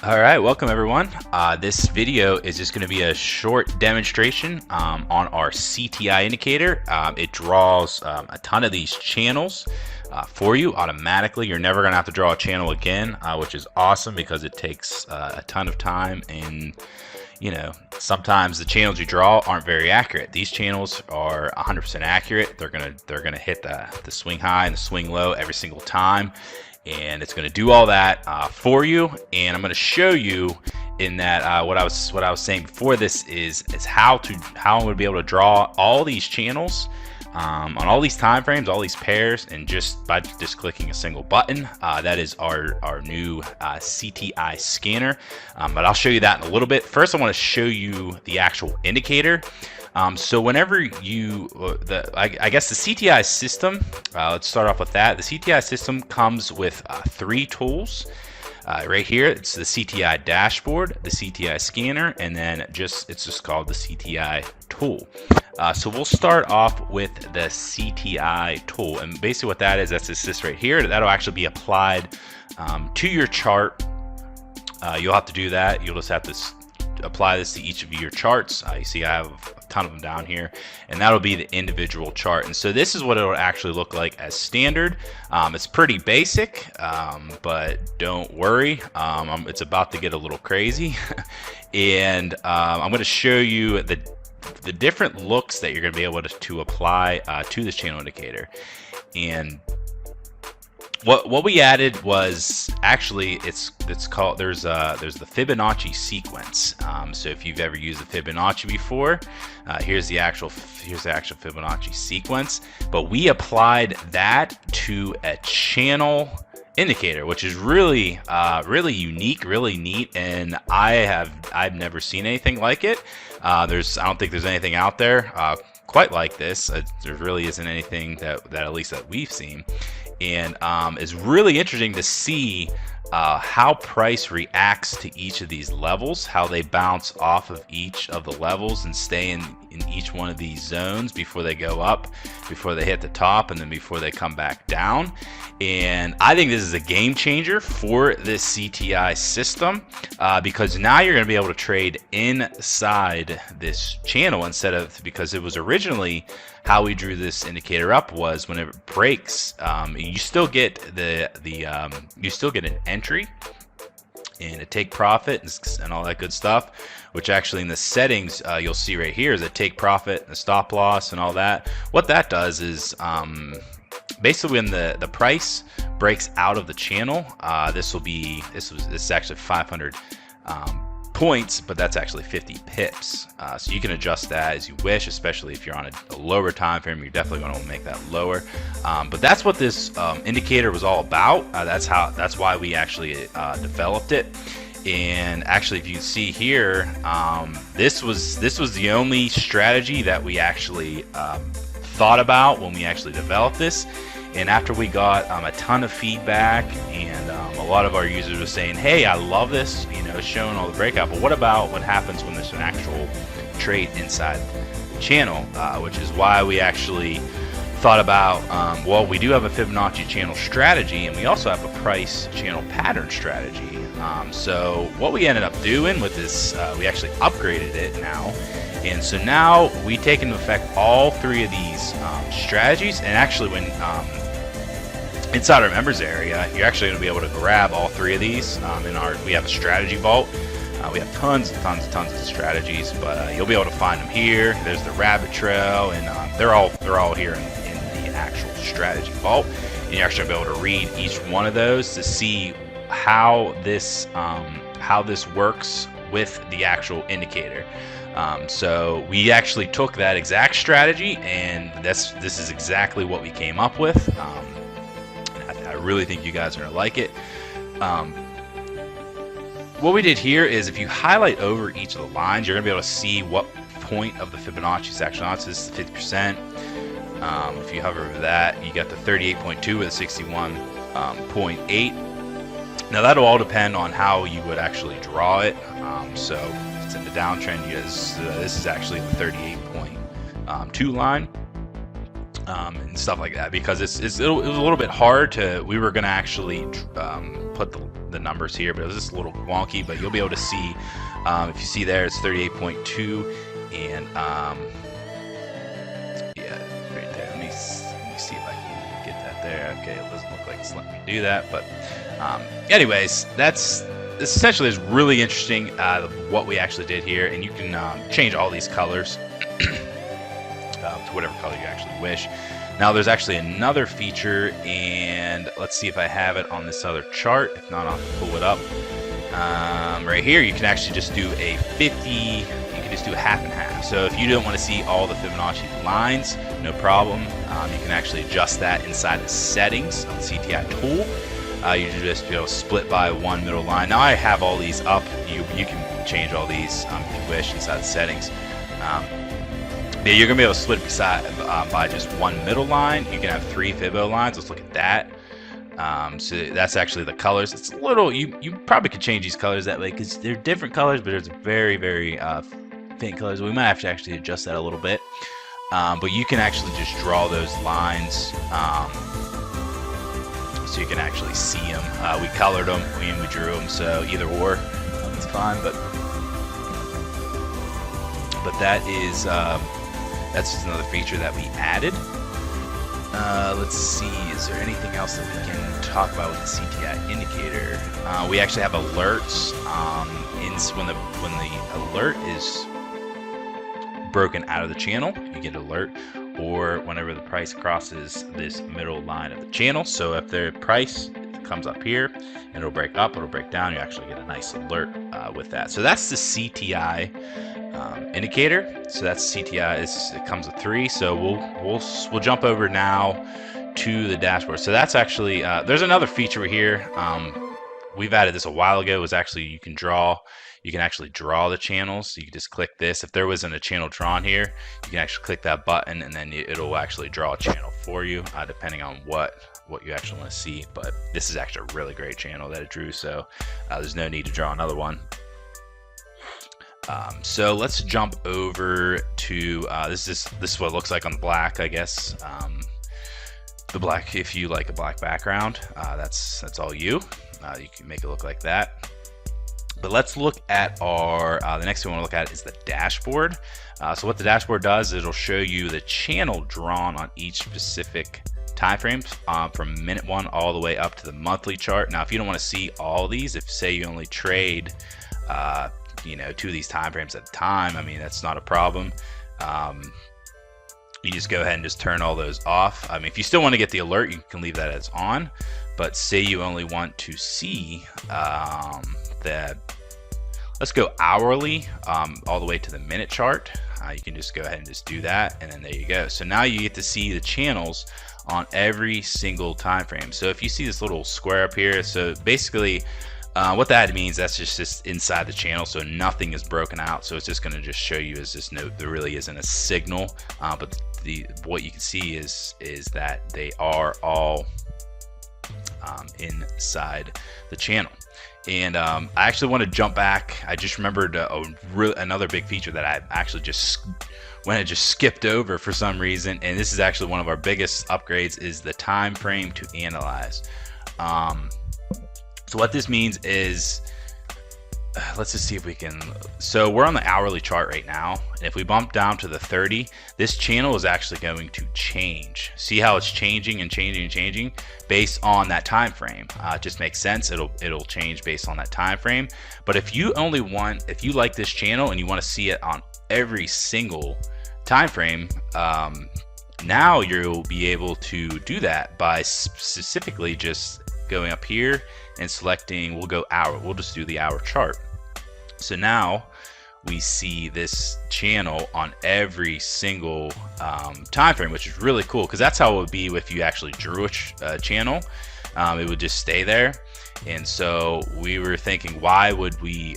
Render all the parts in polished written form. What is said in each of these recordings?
All right, welcome everyone. This video is just going to be a short demonstration on our CTI indicator. It draws a ton of these channels for you automatically. You're never going to have to draw a channel again, which is awesome because it takes a ton of time, and you know, sometimes the channels you draw aren't very accurate. These channels are 100% accurate. They're gonna hit the swing high and the swing low every single time, and it's going to do all that for you. And I'm going to show you in that what I was saying before this is how I'm going to be able to draw all these channels on all these time frames, all these pairs, and just by clicking a single button. That is our new CTI scanner, but I'll show you that in a little bit. First, I want to show you the actual indicator. So whenever you, I guess the CTI system, let's start off with that. The CTI system comes with 3 tools. Right here, it's the CTI Dashboard, the CTI scanner, and then it's just called the CTI tool. So we'll start off with the CTI tool, and basically what that is, that's this right here. That'll actually be applied to your chart. You'll have to do that. You'll just have to apply this to each of your charts. You see I have a ton of them down here, and that'll be the individual chart. And so this is what it'll actually look like as standard. It's pretty basic, but don't worry, it's about to get a little crazy. And I'm going to show you the different looks that you're going to be able to apply to this channel indicator. And what we added was actually it's called, there's the Fibonacci sequence. So if you've ever used the Fibonacci before, here's the actual Fibonacci sequence. But we applied that to a channel indicator, which is really really unique, really neat, and I've never seen anything like it. I don't think there's anything out there quite like this. There really isn't anything that at least that we've seen. And it's really interesting to see how price reacts to each of these levels, how they bounce off of each of the levels and stay in each one of these zones before they go up, before they hit the top, and then before they come back down. And I think this is a game changer for this CTI system, because now you're going to be able to trade inside this channel because it was originally how we drew this indicator up was whenever it breaks, you still get you still get an entry and a take profit and all that good stuff, which actually in the settings you'll see right here is a take profit and a stop loss and all that. What that does is basically when the price breaks out of the channel, this is actually 500 points, but that's actually 50 pips. So you can adjust that as you wish, especially if you're on a lower time frame. You're definitely going to make that lower. But that's what this indicator was all about. That's why we actually developed it. And actually, if you see here, this was the only strategy that we actually thought about when we actually developed this. And after we got a ton of feedback, and a lot of our users were saying, hey, I love this, it's showing all the breakout, but what happens when there's an actual trade inside the channel, which is why we actually thought about, well, we do have a Fibonacci channel strategy, and we also have a price channel pattern strategy. So what we ended up doing with this, we actually upgraded it now. And so now we take into effect all 3 of these strategies, and actually when inside our members area, you're actually going to be able to grab all 3 of these. We have a strategy vault. We have tons of strategies, but you'll be able to find them here. There's the rabbit trail, and they're all here in the actual strategy vault. And you're actually going to be able to read each one of those to see how this works with the actual indicator. So we actually took that exact strategy, and this is exactly what we came up with. I really think you guys are going to like it. What we did here is if you highlight over each of the lines, you're going to be able to see what point of the Fibonacci is actually on. So this is 50%. If you hover over that, you got the 38.2 with 61.8. Now that'll all depend on how you would actually draw it. So if it's in the downtrend, this is actually the 38.2 line. and stuff like that, because it was a little bit hard to, we were going to actually put the numbers here, but it was just a little wonky. But you'll be able to see, if you see there, it's 38.2, and yeah, right there. Let me see if I can get that there. Okay, it doesn't look like it's letting me do that, but anyways, this essentially is really interesting, what we actually did here. And you can change all these colors to whatever color you actually wish. Now there's actually another feature, and let's see if I have it on this other chart. If not, I'll pull it up. Right here, you can actually just do a 50, you can just do a half and half. So if you don't want to see all the Fibonacci lines, no problem. You can actually adjust that inside the settings of the CTI tool. You just split by one middle line. Now I have all these up. You can change all these if you wish inside the settings. Yeah, you're gonna be able to split it by just one middle line. You can have 3 Fibo lines. Let's look at that. So that's actually the colors. It's a little, you probably could change these colors that way because they're different colors, but it's very, very faint colors. We might have to actually adjust that a little bit. But you can actually just draw those lines, so you can actually see them. We colored them and we drew them, so either or, it's fine. But that is that's just another feature that we added. Let's see, is there anything else that we can talk about with the CTI indicator? We actually have alerts. When the alert is broken out of the channel, you get an alert, or whenever the price crosses this middle line of the channel. So if the price comes up here and it'll break up, it'll break down, you actually get a nice alert with that. So that's the CTI indicator. So that's CTI. It comes with 3. So we'll jump over now to the dashboard. So that's actually there's another feature here. We've added this a while ago. It was actually you can actually draw the channels. You can just click this. If there wasn't a channel drawn here, you can actually click that button, and then it'll actually draw a channel for you, depending on what you actually want to see. But this is actually a really great channel that it drew, so there's no need to draw another one. So let's jump over to this is what it looks like on the black, I guess. The black, if you like a black background, that's all you. You can make it look like that. But let's look at our the next thing we want to look at is the dashboard. So what the dashboard does is it'll show you the channel drawn on each specific time frame, from minute 1 all the way up to the monthly chart. Now if you don't want to see all these, if say you only trade 2 of these time frames at a time, I mean, that's not a problem. You just go ahead and just turn all those off. I mean, if you still want to get the alert, you can leave that as on. But say you only want to see let's go hourly all the way to the minute chart. You can just go ahead and just do that, and then there you go. So now you get to see the channels on every single time frame. So if you see this little square up here, so basically what that means, that's just inside the channel, so nothing is broken out. So it's just going to just show you as this note, there really isn't a signal, but what you can see is that they are all inside the channel. And I actually want to jump back. I just remembered another big feature that I actually just skipped over for some reason, and this is actually one of our biggest upgrades, is the time frame to analyze. So what this means is, let's just see if we can, so we're on the hourly chart right now, and if we bump down to the 30, this channel is actually going to change. See how it's changing and changing and changing based on that time frame. It just makes sense. It'll change based on that time frame. But if you like this channel and you want to see it on every single time frame, now you'll be able to do that by specifically just going up here and selecting, we'll go hour, we'll just do the hour chart. So now we see this channel on every single time frame, which is really cool, because that's how it would be if you actually drew a channel. It would just stay there. And so we were thinking, why would we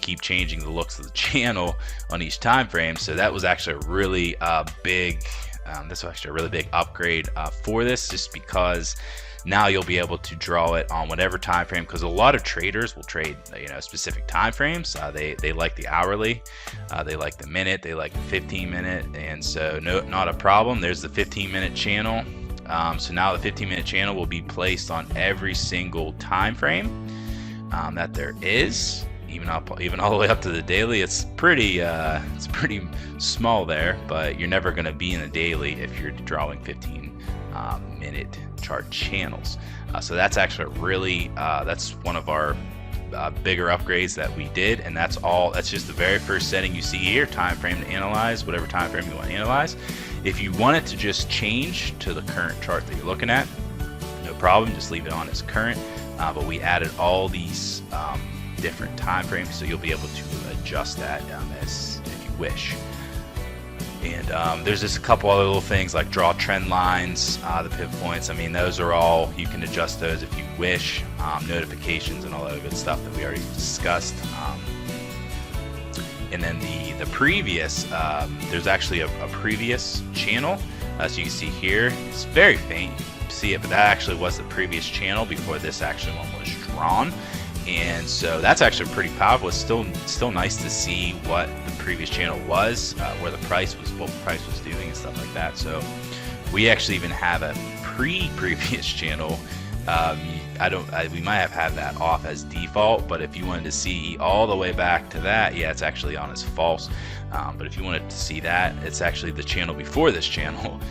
keep changing the looks of the channel on each time frame? So that was actually a really big upgrade for this, just because Now you'll be able to draw it on whatever time frame, because a lot of traders will trade, you know, specific time frames. They like the hourly, they like the minute, they like the 15-minute, and so not a problem. There's the 15-minute channel. So now the 15-minute channel will be placed on every single time frame that there is, even all the way up to the daily. It's pretty small there, but you're never going to be in the daily if you're drawing 15-minute chart channels. So that's actually really that's one of our bigger upgrades that we did, and that's just the very first setting you see here, time frame to analyze, whatever time frame you want to analyze. If you want it to just change to the current chart that you're looking at, no problem, just leave it on as current. But we added all these different time frames, so you'll be able to adjust that as if you wish. And there's just a couple other little things like draw trend lines, the pivot points. I mean, those are all, you can adjust those if you wish. Notifications and all that good stuff that we already discussed. And then the previous, there's actually a previous channel. So you can see here, it's very faint, you can see it, but that actually was the previous channel before this actually one was drawn. And so that's actually pretty powerful. It's still nice to see what the previous channel was, where the price was, what the price was doing and stuff like that. So we actually even have a previous channel. We might have had that off as default, but if you wanted to see all the way back to that, yeah, it's actually on as false. But if you wanted to see that, it's actually the channel before this channel.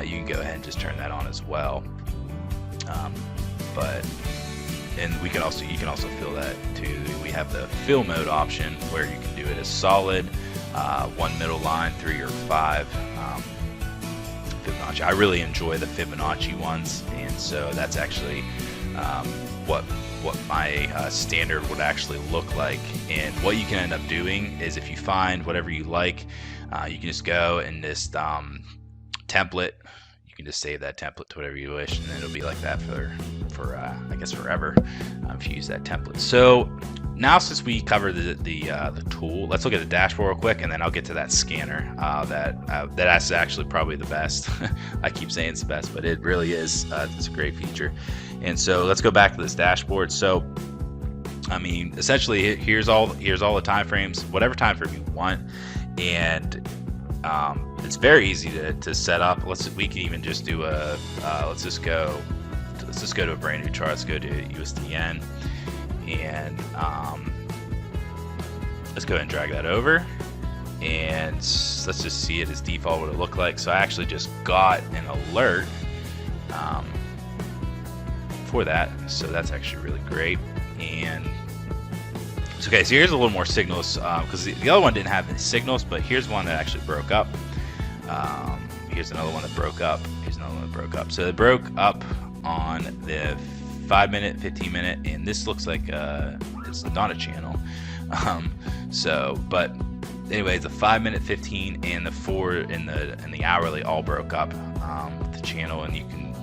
You can go ahead and just turn that on as well. And you can also fill that too. We have the fill mode option where you can do it as solid, one middle line, 3 or 5 Fibonacci. I really enjoy the Fibonacci ones, and so that's actually what my standard would actually look like. And what you can end up doing is, if you find whatever you like, you can just go and just template. You can just save that template to whatever you wish, and then it'll be like that for I guess forever if you use that template. So now, since we covered the tool, let's look at the dashboard real quick, and then I'll get to that scanner. That's actually probably the best. I keep saying it's the best, but it really is. It's a great feature. And so let's go back to this dashboard. So I mean, essentially, here's all the time frames, whatever time frame you want, and it's very easy to set up. We can even just do let's just go to a brand new chart. Let's go to USDN, and let's go ahead and drag that over, and let's just see it as default what it looked like. So I actually just got an alert for that, so that's actually really great. And okay, so here's a little more signals, because the other one didn't have any signals, but here's one that actually broke up. Here's another one that broke up. Here's another one that broke up. So it broke up on the 5-minute, 15-minute, and this looks like it's not a channel. But anyway, the 5-minute, 15, and the 4 and the hourly all broke up with the channel, and you can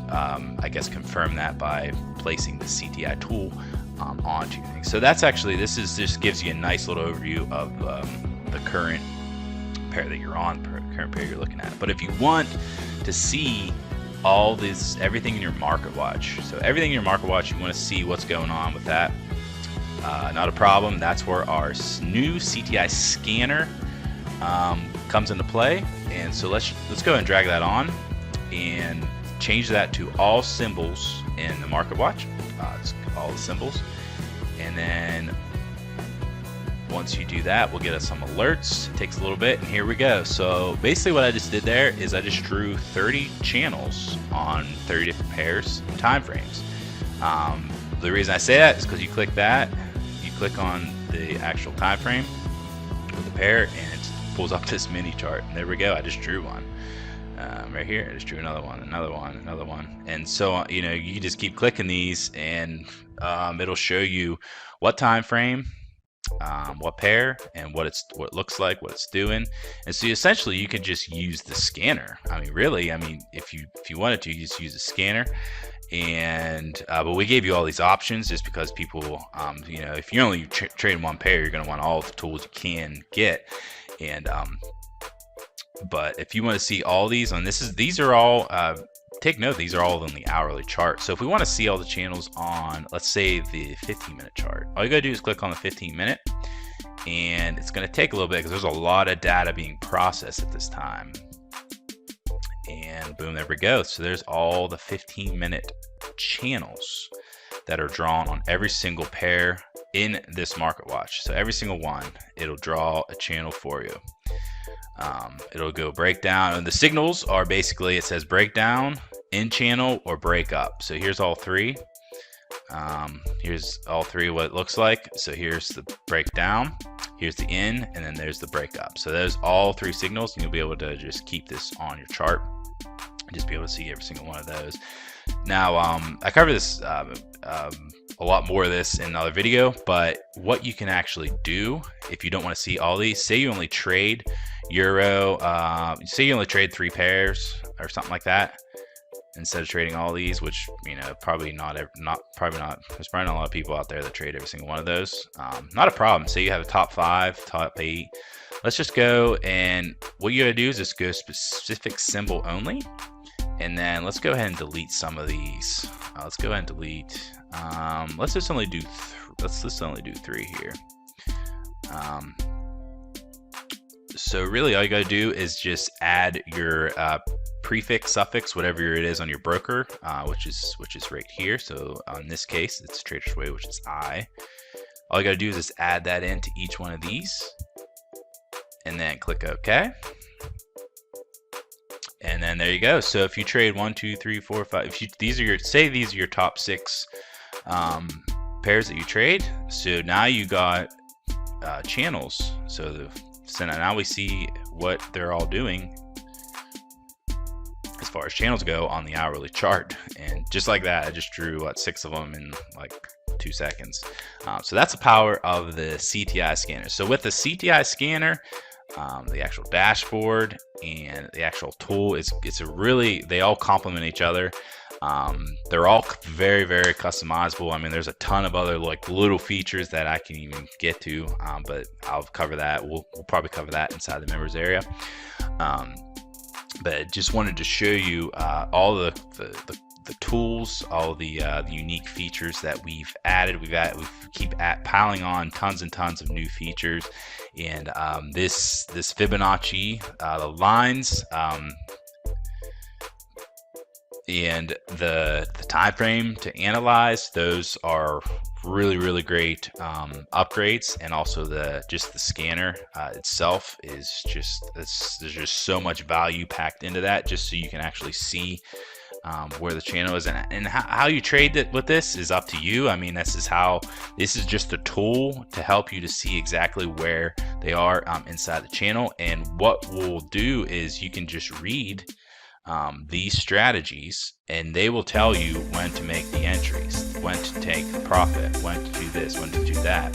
I guess confirm that by placing the CTI tool onto things. So that's actually, this just gives you a nice little overview of the current pair that you're on, current pair you're looking at. But if you want to see all this, everything in your market watch, so everything in your market watch, you want to see what's going on with that, not a problem. That's where our new CTI scanner comes into play. And so let's go ahead and drag that on and change that to all symbols in the market watch, all the symbols. And then once you do that, we'll get us some alerts. It takes a little bit, and here we go. So basically what I just did there is I just drew 30 channels on 30 different pairs and time frames. The reason I say that is because you click that, you click on the actual time frame with the pair, and it pulls up this mini chart. And there we go, I just drew one. Right here, I just drew another one, and so you can just keep clicking these, and it'll show you what time frame, what pair, and what it looks like, what it's doing. And so essentially, you could just use the scanner. I mean, really, if you wanted to, you just use the scanner. And but we gave you all these options just because people, if you're only trading one pair, you're going to want all the tools you can get. And but if you want to see all these these are all take note, these are all on the hourly chart. So if we want to see all the channels on, let's say, the 15-minute chart, all you gotta do is click on the 15-minute, and it's gonna take a little bit because there's a lot of data being processed at this time. And boom, there we go. So there's all the 15-minute channels that are drawn on every single pair in this market watch. So every single one, it'll draw a channel for you. It'll go breakdown, and the signals are basically, it says breakdown, in channel, or break up. So here's all three. Here's all three what it looks like. So here's the breakdown, here's the in, and then there's the breakup. So there's all three signals, and you'll be able to just keep this on your chart and just be able to see every single one of those. Now, I cover this a lot more of this in another video, but what you can actually do if you don't want to see all these, say you only trade euro, say you only trade 3 pairs or something like that, instead of trading all these, which, you know, probably not, there's probably not a lot of people out there that trade every single one of those. Not a problem. Say you have a top 5, top 8. Let's just go, and what you gotta do is just go specific symbol only, and then let's go ahead and delete some of these. Let's go ahead and delete. Let's just only do 3 here. So really all you gotta do is just add your prefix, suffix, whatever it is on your broker, which is right here. So in this case, it's Trader's Way, which is I. All you gotta do is just add that into each one of these, and then click OK. And then there you go. So if you trade 1, 2, 3, 4, 5, if you, these are your top 6 pairs that you trade. So now you got channels. So now we see what they're all doing as far as channels go on the hourly chart. And just like that, I just drew 6 of them in like 2 seconds. So that's the power of the CTI scanner. So with the CTI scanner, the actual dashboard and the actual tool, they all complement each other. They're all very, very customizable. I mean, there's a ton of other like little features that I can even get to, but I'll cover that. We'll probably cover that inside the members area. But just wanted to show you all the tools, all the unique features that we've added. We keep piling on tons and tons of new features, and this Fibonacci, the lines, and the time frame to analyze, those are really, really great upgrades. And also the scanner itself is there's just so much value packed into that, just so you can actually see where the channel is, and how you trade it with this is up to you. I mean, this is just a tool to help you to see exactly where they are inside the channel. And what we'll do is you can just read these strategies, and they will tell you when to make the entries, when to take the profit, when to do this, when to do that.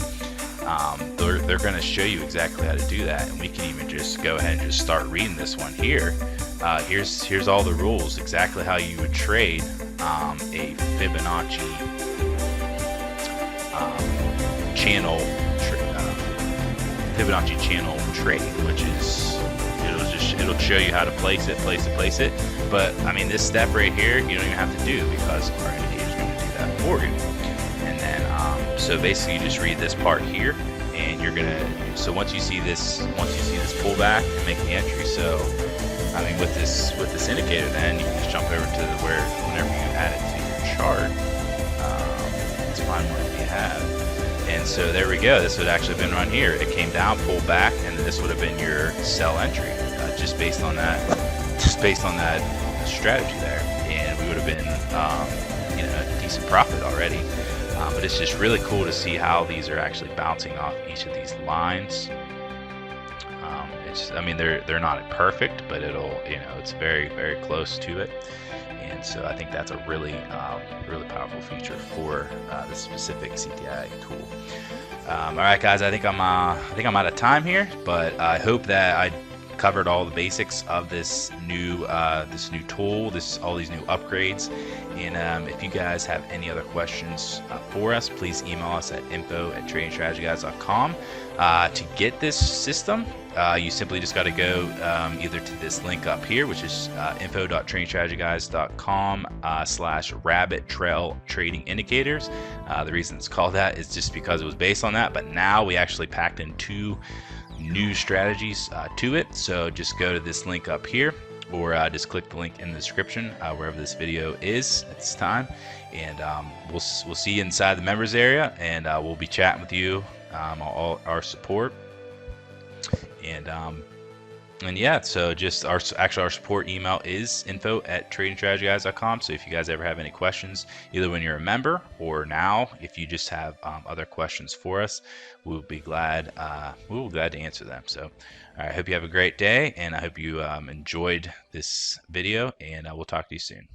They're going to show you exactly how to do that, and we can even just go ahead and just start reading this one here. Here's all the rules, exactly how you would trade a Fibonacci channel trade, which is it'll show you how to place it. But I mean, this step right here, you don't even have to do, because our indicator is going to do that for you. And then so basically you just read this part here, and you're gonna, so once you see this pullback and make the entry. So I mean, with this indicator, then you can just jump over to whenever you add it to your chart. Let's find what we have. And so there we go. This would actually have been right here. It came down, pulled back, and this would have been your sell entry, just based on that strategy there. And we would have been, a decent profit already. But it's just really cool to see how these are actually bouncing off each of these lines. I mean, they're not perfect, but it's very, very close to it. And so I think that's a really powerful feature for this specific CTI tool. All right, guys, I think I'm out of time here, but I hope that I covered all the basics of this new tool, all these new upgrades. And if you guys have any other questions for us, please email us at info@tradingstrategyguys.com. To get this system, you simply just got to go either to this link up here, which is info.tradingstrategyguys.com/rabbit trail trading indicators. The reason it's called that is just because it was based on that, but now we actually packed in 2 new strategies to it. So just go to this link up here, or just click the link in the description wherever this video is at this time, and we'll see you inside the members area, and we'll be chatting with you, all our support, and yeah, so just our support email is info@tradingstrategyguys.com. So if you guys ever have any questions, either when you're a member or now, if you just have other questions for us, we'll be glad to answer them. So I hope you have a great day, and I hope you enjoyed this video, and we'll talk to you soon.